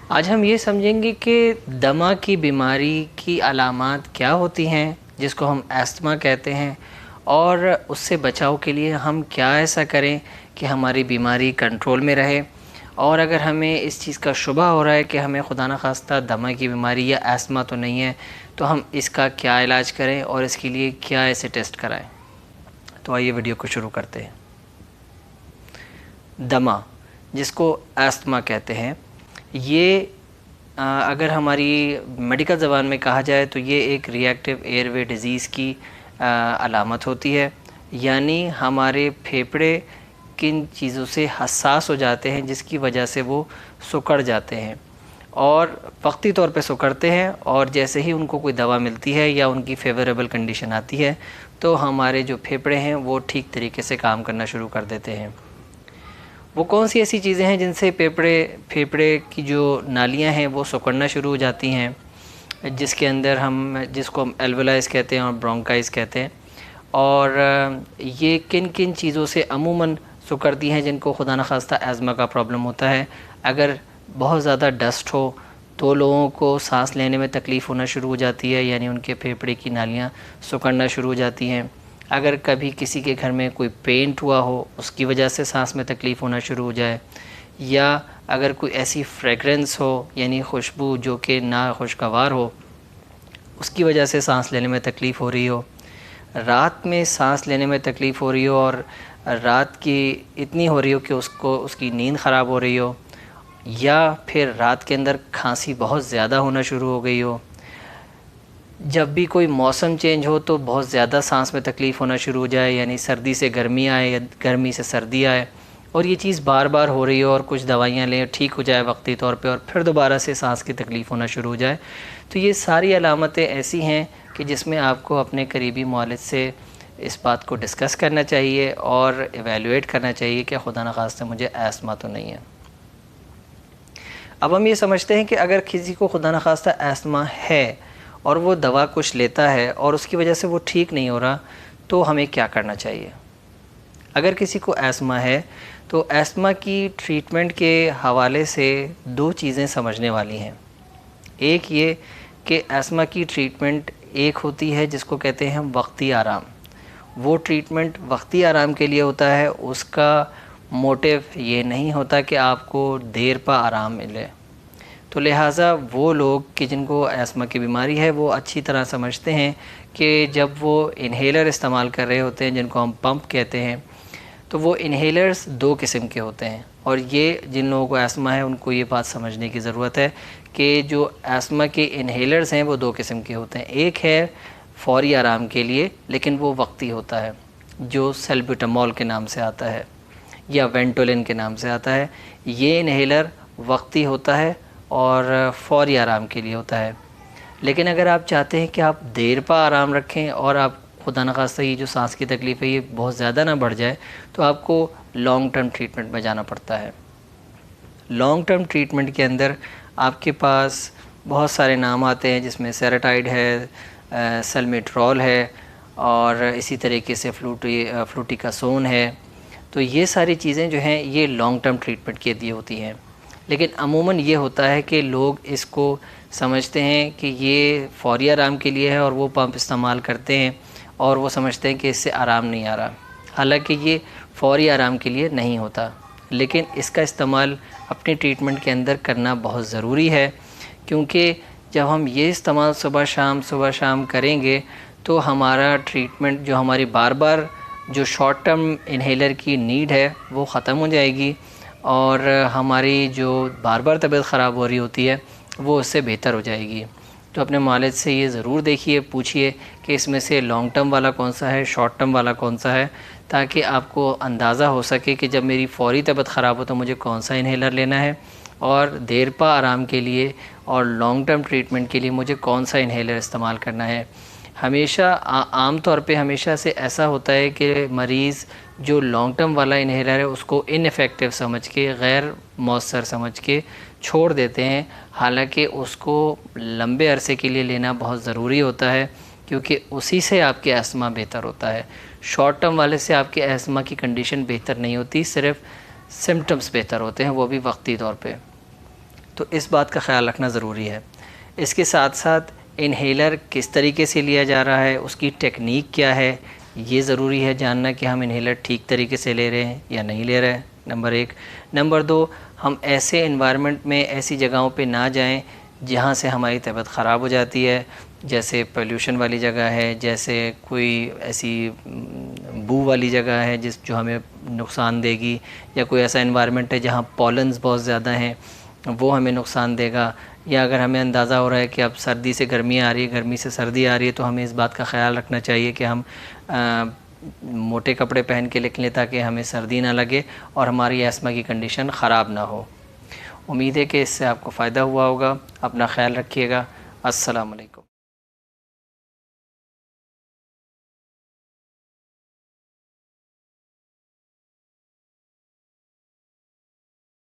آج ہم یہ سمجھیں گے کہ دمہ کی بیماری کی علامات کیا ہوتی ہیں جس کو ہم استھما کہتے ہیں، اور اس سے بچاؤ کے لیے ہم کیا ایسا کریں کہ ہماری بیماری کنٹرول میں رہے، اور اگر ہمیں اس چیز کا شبہ ہو رہا ہے کہ ہمیں خدا نخواستہ دمہ کی بیماری یا استھما تو نہیں ہے، تو ہم اس کا کیا علاج کریں اور اس کے لیے کیا ایسے ٹیسٹ کرائیں۔ تو آئیے ویڈیو کو شروع کرتے ہیں۔ دمہ، جس کو استھما کہتے ہیں، یہ اگر ہماری میڈیکل زبان میں کہا جائے تو یہ ایک ری ایکٹیو ایئر وے ڈیزیز کی علامت ہوتی ہے، یعنی ہمارے پھیپھڑے کن چیزوں سے حساس ہو جاتے ہیں جس کی وجہ سے وہ سکڑ جاتے ہیں، اور وقتی طور پہ سکڑتے ہیں، اور جیسے ہی ان کو کوئی دوا ملتی ہے یا ان کی فیوریبل کنڈیشن آتی ہے تو ہمارے جو پھیپھڑے ہیں وہ ٹھیک طریقے سے کام کرنا شروع کر دیتے ہیں۔ وہ کون سی ایسی چیزیں ہیں جن سے پھیپھڑے کی جو نالیاں ہیں وہ سکڑنا شروع ہو جاتی ہیں، جس کو ہم الویلائز کہتے ہیں اور برونکائز کہتے ہیں، اور یہ کن کن چیزوں سے عموماً سکڑتی ہیں جن کو خدا نخواستہ ایزما کا پرابلم ہوتا ہے۔ اگر بہت زیادہ ڈسٹ ہو تو لوگوں کو سانس لینے میں تکلیف ہونا شروع ہو جاتی ہے، یعنی ان کے پھیپھڑے کی نالیاں سکڑنا شروع ہو جاتی ہیں۔ اگر کبھی کسی کے گھر میں کوئی پینٹ ہوا ہو اس کی وجہ سے سانس میں تکلیف ہونا شروع ہو جائے، یا اگر کوئی ایسی فریگرنس ہو یعنی خوشبو جو کہ ناخوشگوار ہو اس کی وجہ سے سانس لینے میں تکلیف ہو رہی ہو، رات میں سانس لینے میں تکلیف ہو رہی ہو اور رات کی اتنی ہو رہی ہو کہ اس کی نیند خراب ہو رہی ہو، یا پھر رات کے اندر کھانسی بہت زیادہ ہونا شروع ہو گئی ہو، جب بھی کوئی موسم چینج ہو تو بہت زیادہ سانس میں تکلیف ہونا شروع ہو جائے، یعنی سردی سے گرمی آئے یا گرمی سے سردی آئے، اور یہ چیز بار بار ہو رہی ہو اور کچھ دوائیاں لیں ٹھیک ہو جائے وقتی طور پہ اور پھر دوبارہ سے سانس کی تکلیف ہونا شروع ہو جائے، تو یہ ساری علامتیں ایسی ہیں کہ جس میں آپ کو اپنے قریبی معالج سے اس بات کو ڈسکس کرنا چاہیے اور ایویلویٹ کرنا چاہیے کہ خدا نخواستہ مجھے استھما تو نہیں ہے۔ اب ہم یہ سمجھتے ہیں کہ اگر کسی کو خدا نخواستہ استھما ہے اور وہ دوا کچھ لیتا ہے اور اس کی وجہ سے وہ ٹھیک نہیں ہو رہا تو ہمیں کیا کرنا چاہیے۔ اگر کسی کو استھما ہے تو استھما کی ٹریٹمنٹ کے حوالے سے دو چیزیں سمجھنے والی ہیں۔ ایک یہ کہ استھما کی ٹریٹمنٹ ایک ہوتی ہے جس کو کہتے ہیں وقتی آرام، وہ ٹریٹمنٹ وقتی آرام کے لیے ہوتا ہے، اس کا موٹیو یہ نہیں ہوتا کہ آپ کو دیر پا آرام ملے، تو لہٰذا وہ لوگ کہ جن کو استھما کی بیماری ہے وہ اچھی طرح سمجھتے ہیں کہ جب وہ انہیلر استعمال کر رہے ہوتے ہیں جن کو ہم پمپ کہتے ہیں، تو وہ انہیلرز دو قسم کے ہوتے ہیں، اور یہ جن لوگوں کو استھما ہے ان کو یہ بات سمجھنے کی ضرورت ہے کہ جو استھما کے انہیلرز ہیں وہ دو قسم کے ہوتے ہیں۔ ایک ہے فوری آرام کے لیے لیکن وہ وقتی ہوتا ہے، جو سیلبیوٹامول کے نام سے آتا ہے یا وینٹولن کے نام سے آتا ہے، یہ انہیلر وقتی ہوتا ہے اور فوری آرام کے لیے ہوتا ہے۔ لیکن اگر آپ چاہتے ہیں کہ آپ دیر پا آرام رکھیں اور آپ خدا نخواستہ یہ جو سانس کی تکلیف ہے یہ بہت زیادہ نہ بڑھ جائے تو آپ کو لانگ ٹرم ٹریٹمنٹ میں جانا پڑتا ہے۔ لانگ ٹرم ٹریٹمنٹ کے اندر آپ کے پاس بہت سارے نام آتے ہیں جس میں سیراٹائڈ ہے، سلمیٹرول ہے، اور اسی طریقے سے فلوٹیکاسون ہے، تو یہ ساری چیزیں جو ہیں یہ لانگ ٹرم ٹریٹمنٹ کے لیے ہوتی ہیں۔ لیکن عموماً یہ ہوتا ہے کہ لوگ اس کو سمجھتے ہیں کہ یہ فوری آرام کے لیے ہے اور وہ پمپ استعمال کرتے ہیں اور وہ سمجھتے ہیں کہ اس سے آرام نہیں آ رہا، حالانکہ یہ فوری آرام کے لیے نہیں ہوتا، لیکن اس کا استعمال اپنی ٹریٹمنٹ کے اندر کرنا بہت ضروری ہے، کیونکہ جب ہم یہ استعمال صبح شام کریں گے تو ہمارا ٹریٹمنٹ جو ہماری بار بار جو شارٹ ٹرم انہیلر کی نیڈ ہے وہ ختم ہو جائے گی، اور ہماری جو بار بار طبیعت خراب ہو رہی ہوتی ہے وہ اس سے بہتر ہو جائے گی۔ تو اپنے معالج سے یہ ضرور دیکھیے، پوچھیے کہ اس میں سے لانگ ٹرم والا کون سا ہے، شارٹ ٹرم والا کون سا ہے، تاکہ آپ کو اندازہ ہو سکے کہ جب میری فوری طبیعت خراب ہو تو مجھے کون سا انہیلر لینا ہے، اور دیر پا آرام کے لیے اور لانگ ٹرم ٹریٹمنٹ کے لیے مجھے کون سا انہیلر استعمال کرنا ہے۔ ہمیشہ عام طور پہ ہمیشہ سے ایسا ہوتا ہے کہ مریض جو لانگ ٹرم والا انہیلر ہے اس کو ان ایفیکٹو سمجھ کے، غیر مؤثر سمجھ کے چھوڑ دیتے ہیں، حالانکہ اس کو لمبے عرصے کے لیے لینا بہت ضروری ہوتا ہے، کیونکہ اسی سے آپ کے استھما بہتر ہوتا ہے۔ شارٹ ٹرم والے سے آپ کے استھما کی کنڈیشن بہتر نہیں ہوتی، صرف سمٹمز بہتر ہوتے ہیں، وہ بھی وقتی طور پہ۔ تو اس بات کا خیال رکھنا ضروری ہے۔ اس کے ساتھ ساتھ انہیلر کس طریقے سے لیا جا رہا ہے، اس کی ٹیکنیک کیا ہے، یہ ضروری ہے جاننا کہ ہم انہیلر ٹھیک طریقے سے لے رہے ہیں یا نہیں لے رہے ہیں، نمبر 1۔ نمبر 2، ہم ایسے انوائرمنٹ میں، ایسی جگہوں پہ نہ جائیں جہاں سے ہماری طبیعت خراب ہو جاتی ہے، جیسے پولیوشن والی جگہ ہے، جیسے کوئی ایسی بو والی جگہ ہے جو ہمیں نقصان دے گی، یا کوئی ایسا انوائرمنٹ ہے جہاں پولنز بہت زیادہ ہیں وہ ہمیں نقصان دے گا، یا اگر ہمیں اندازہ ہو رہا ہے کہ اب سردی سے گرمی آ رہی ہے، گرمی سے سردی آ رہی ہے، تو ہمیں اس بات کا خیال رکھنا چاہیے کہ ہم موٹے کپڑے پہن کے نکلیں تاکہ ہمیں سردی نہ لگے اور ہماری ایسما کی کنڈیشن خراب نہ ہو۔ امید ہے کہ اس سے آپ کو فائدہ ہوا ہوگا۔ اپنا خیال رکھیے گا۔ السلام علیکم۔